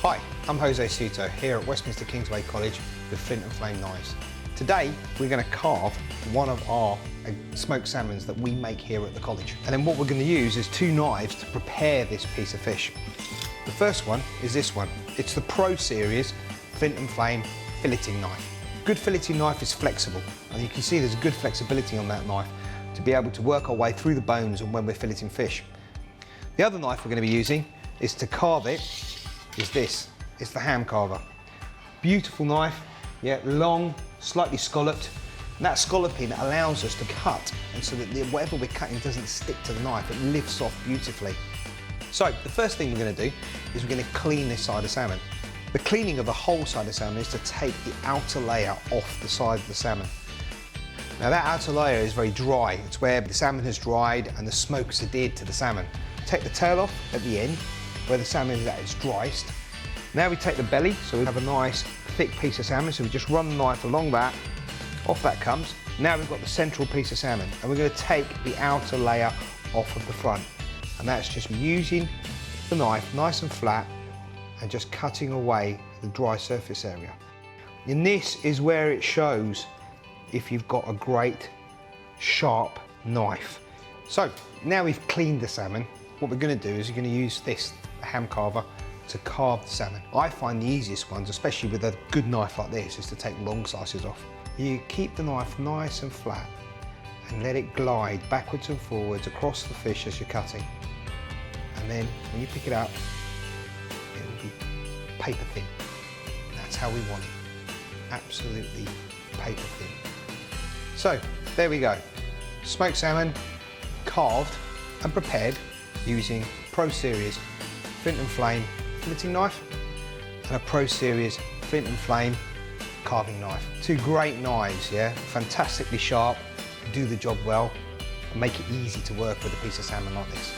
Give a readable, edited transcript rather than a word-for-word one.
Hi, I'm Jose Souto here at Westminster Kingsway College with Flint and Flame knives. Today we're going to carve one of our smoked salmons that we make here at the college. And then what we're going to use is two knives to prepare this piece of fish. The first one is this one. It's the Pro Series Flint and Flame filleting knife. Good filleting knife is flexible, and you can see there's good flexibility on that knife to be able to work our way through the bones and when we're filleting fish. The other knife we're going to be using is to carve it. Is this. It's the ham carver. Beautiful knife, yeah, long, slightly scalloped. And that scalloping allows us to cut, and so that whatever we're cutting doesn't stick to the knife, it lifts off beautifully. So the first thing we're going to do is we're going to clean this side of salmon. The cleaning of the whole side of salmon is to take the outer layer off the side of the salmon. Now that outer layer is very dry. It's where the salmon has dried and the smoke's adhered to the salmon. Take the tail off at the end, where the salmon is at its driest. Now we take the belly, so we have a nice thick piece of salmon, so we just run the knife along that, off that comes. Now we've got the central piece of salmon, and we're going to take the outer layer off of the front. And that's just using the knife nice and flat and just cutting away the dry surface area. And this is where it shows if you've got a great sharp knife. So now we've cleaned the salmon, what we're going to do is we're going to use this ham carver to carve the salmon. I find the easiest ones, especially with a good knife like this, is to take long slices off. You keep the knife nice and flat and let it glide backwards and forwards across the fish as you're cutting. And then when you pick it up, it will be paper thin. That's how we want it. Absolutely paper thin. So there we go. Smoked salmon, carved and prepared using Pro Series Flint and Flame filleting knife and a Pro Series Flint and Flame carving knife. Two great knives, yeah, fantastically sharp, do the job well, and make it easy to work with a piece of salmon like this.